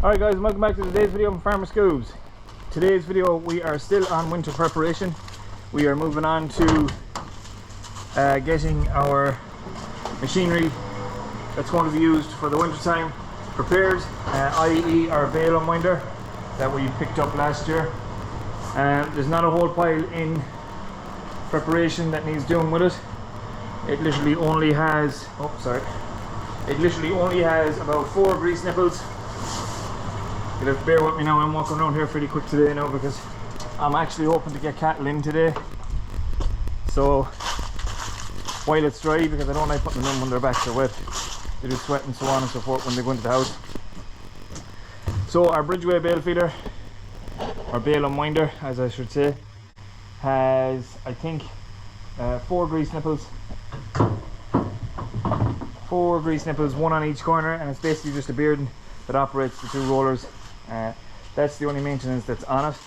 Alright guys, welcome back to today's video from Farmer Scoobs. Today's video we are still on winter preparation. We are moving on to getting our machinery that's going to be used for the winter time prepared, i.e. our bale unwinder that we picked up last year. There's not a whole pile in preparation that needs doing with it. It literally only has, about 4 grease nipples. You'll have to bear with me now, I'm walking around here pretty quick today now because I'm actually hoping to get cattle in today. So while it's dry, because I don't like putting them in when their backs are wet, they do sweat and so on and so forth when they go into the house. So our Bridgeway bale feeder, or bale unwinder as I should say, has I think 4 grease nipples. 4 grease nipples, 1 on each corner, and it's basically just a bearding that operates the 2 rollers. That's the only maintenance that's on it.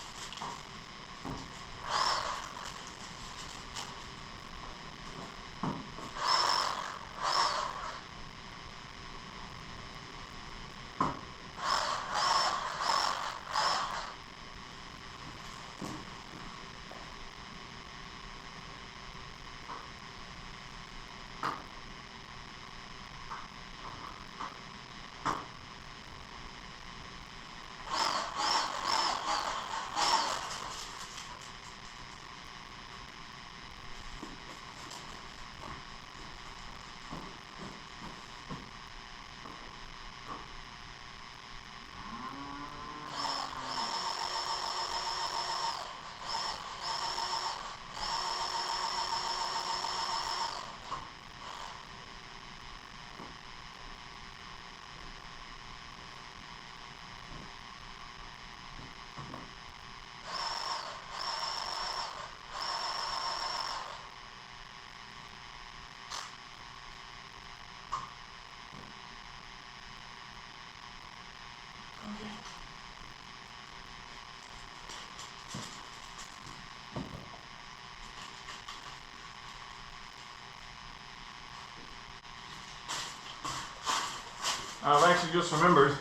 I've actually just remembered,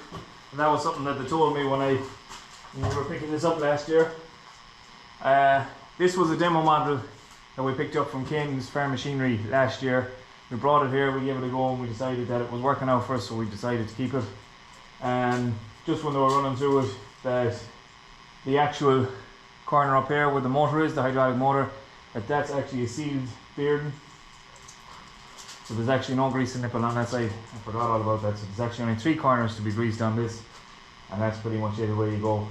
and that was something that they told me when we were picking this up last year. This was a demo model that we picked up from Kane's Farm Machinery last year. We brought it here, we gave it a go, and we decided that it was working out for us, so we decided to keep it. And just when they were running through it, that the actual corner up here where the motor is, the hydraulic motor, that's actually a sealed bearding. So there's actually no greasing nipple on that side. I forgot all about that. So there's actually only 3 corners to be greased on this, and that's pretty much it, away you go.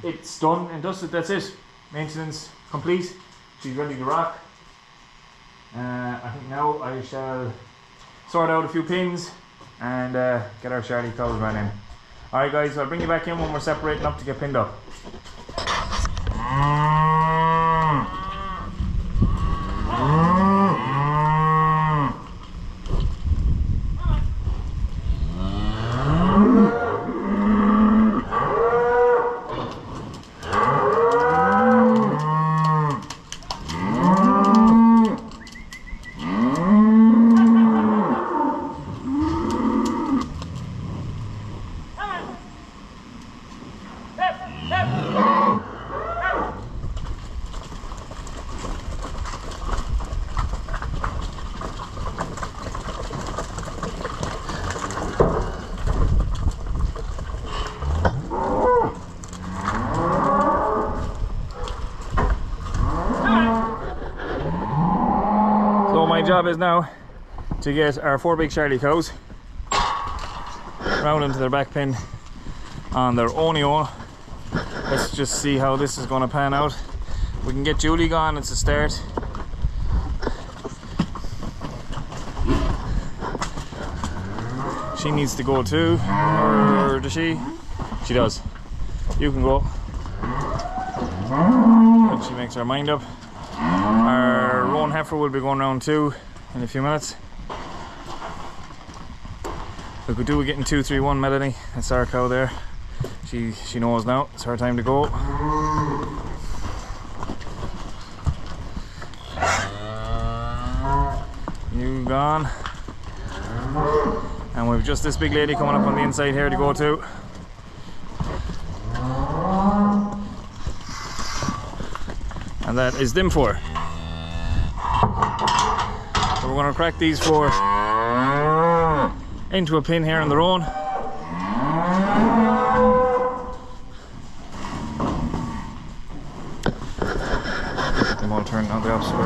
It's done and dusted, that's it. Maintenance complete. She's ready to rock. I think now I shall sort out a few pins and get our Charlie cows ran in. Alright guys, so I'll bring you back in when we're separating up to get pinned up. My job is now to get our 4 big Charlie cows round into their back pen on their own. Let's just see how this is going to pan out. We can get Julie gone, it's a start. She needs to go too, or does she? She does. You can go. And she makes her mind up. Our roan heifer will be going round too in a few minutes. We could do with getting 231 Melanie. That's our cow there. She knows now. It's her time to go. You gone. And we've just this big lady coming up on the inside here to go to. And that is them 4. So we're going to crack these 4 into a pin here on their own. Get them all turned on the opposite way.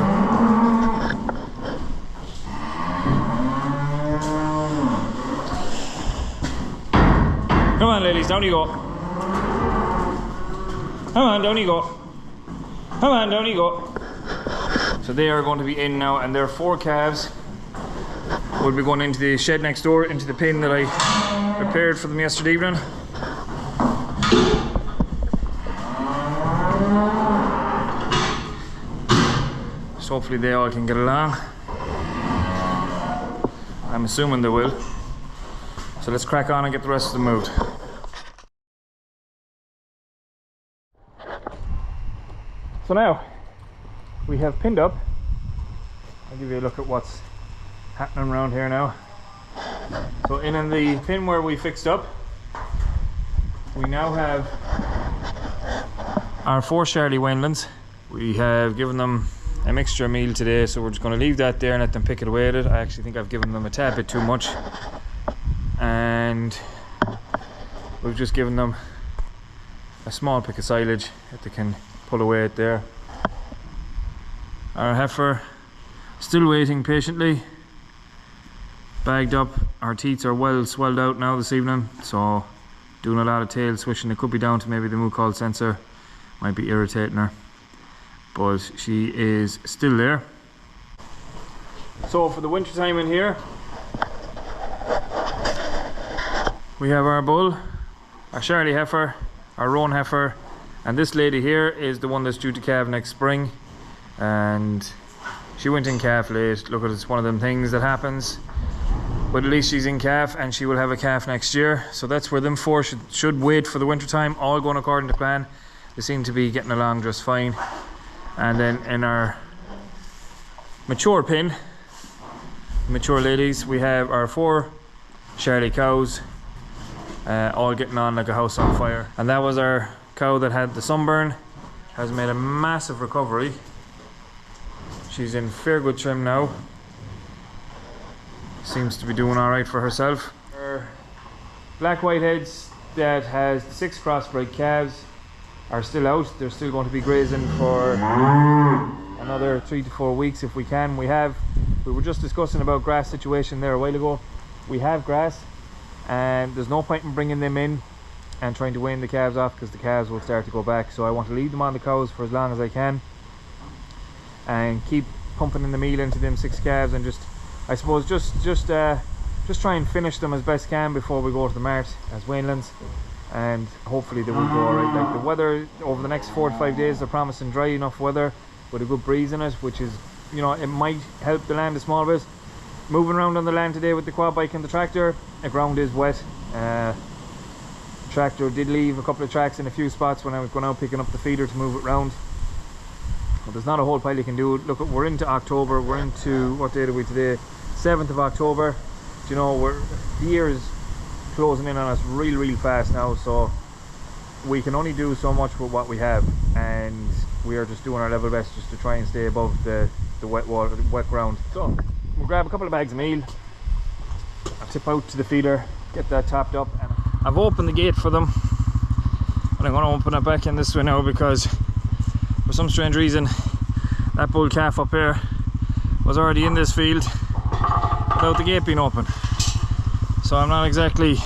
Come on ladies, down you go. Come on, down you go. Come on, down you go. So they are going to be in now, and their 4 calves will be going into the shed next door, into the pin that I prepared for them yesterday evening. So hopefully they all can get along. I'm assuming they will. So let's crack on and get the rest of them moved. So now we have pinned up. I'll give you a look at what's happening around here now. So in the pin where we fixed up, we now have our 4 Charlie Wainlands. We have given them a mixture meal today, so we're just going to leave that there and let them pick it away at it. I actually think I've given them a tad bit too much, and we've just given them a small pick of silage that they can pull away at there. Our heifer still waiting patiently, bagged up. Our teats are well swelled out now this evening, so doing a lot of tail swishing. It could be down to maybe the moo call sensor, might be irritating her, but she is still there. So for the winter time in here, we have our bull, our Charlie heifer, our roan heifer, and this lady here is the one that's due to calve next spring, and she went in calf late. Look, it's one of them things that happens, but at least she's in calf and she will have a calf next year. So that's where them 4 should wait for the winter time, all going according to plan. They seem to be getting along just fine. And then in our mature pin, mature ladies, we have our 4 Charlie cows, all getting on like a house on fire. And that was our cow that had the sunburn, has made a massive recovery. She's in fair good trim now. Seems to be doing alright for herself. Our black whiteheads that has 6 crossbred calves are still out. They're still going to be grazing for another 3 to 4 weeks if we can. We were just discussing about grass situation there a while ago. We have grass, and there's no point in bringing them in and trying to wean the calves off, because the calves will start to go back. So I want to leave them on the cows for as long as I can and keep pumping in the meal into them 6 calves, and just, I suppose, just try and finish them as best can before we go to the mart as Wainlands, and hopefully they will go alright. Like, the weather over the next 4 to 5 days, they're promising dry enough weather with a good breeze in it, which is, you know, it might help the land a small bit. Moving around on the land today with the quad bike and the tractor, the ground is wet. The tractor did leave a couple of tracks in a few spots when I was going out picking up the feeder to move it round. But there's not a whole pile you can do. Look, we're into October. We're into, what date are we today? 7th of October. Do you know, the year is closing in on us real fast now, so we can only do so much with what we have, and we are just doing our level best just to try and stay above the wet water, the wet ground. So we'll grab a couple of bags of meal, I'll tip out to the feeder, get that topped up, and I've opened the gate for them, and I'm going to open it back in this way now, because for some strange reason that bull calf up here was already in this field without the gate being open. So I'm not exactly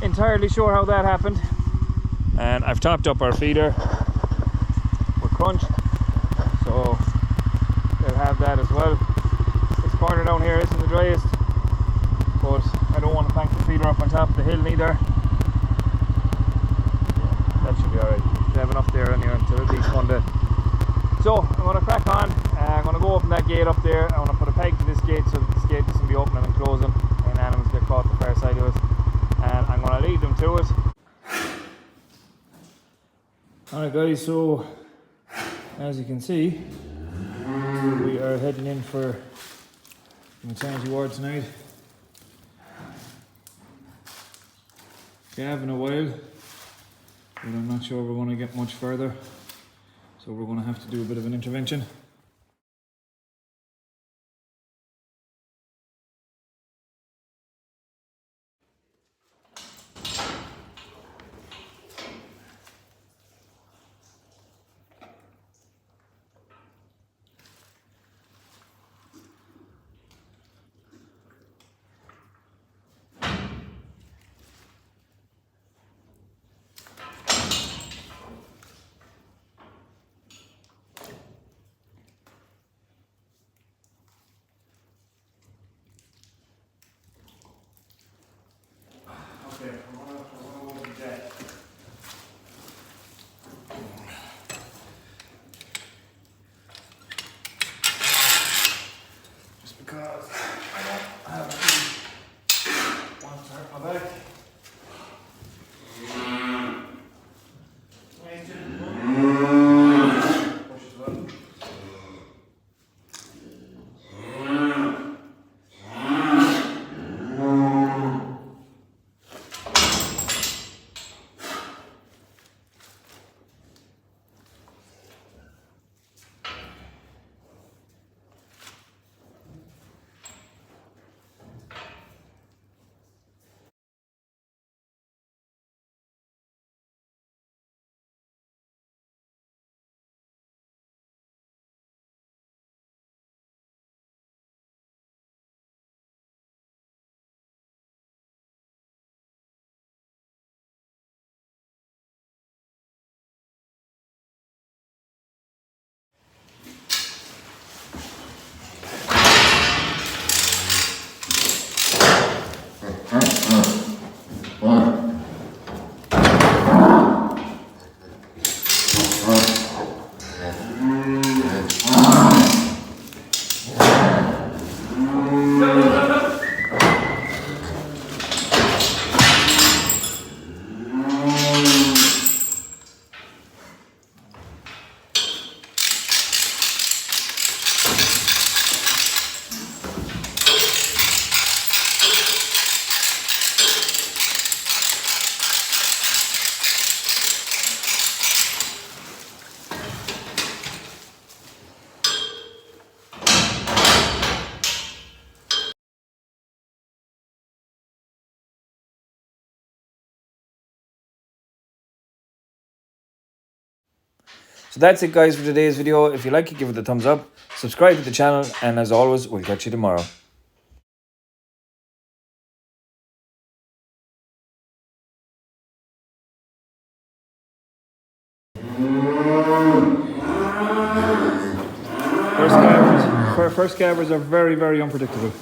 entirely sure how that happened. And I've topped up our feeder with crunch, so they'll have that as well. This corner down here isn't the driest, but I don't want to plank the feeder up on top of the hill neither. Yeah, that should be alright. Should have enough there anyway until at least one day. So I'm going to crack on. I'm going to go open that gate up there. I want to put a peg to this gate so that this gate doesn't be opening and closing and animals get caught the far side of it. And I'm going to lead them to it. Alright guys, so as you can see, we are heading in for the maternity ward tonight. We have in a while, but I'm not sure we're going to get much further. So we're going to have to do a bit of an intervention. Okay, we're going to open that. Just because I don't have one to hurt my back. Push it well. So that's it guys for today's video. If you like it, give it a thumbs up, subscribe to the channel, and as always, we'll catch you tomorrow. First scabbers are very, very unpredictable.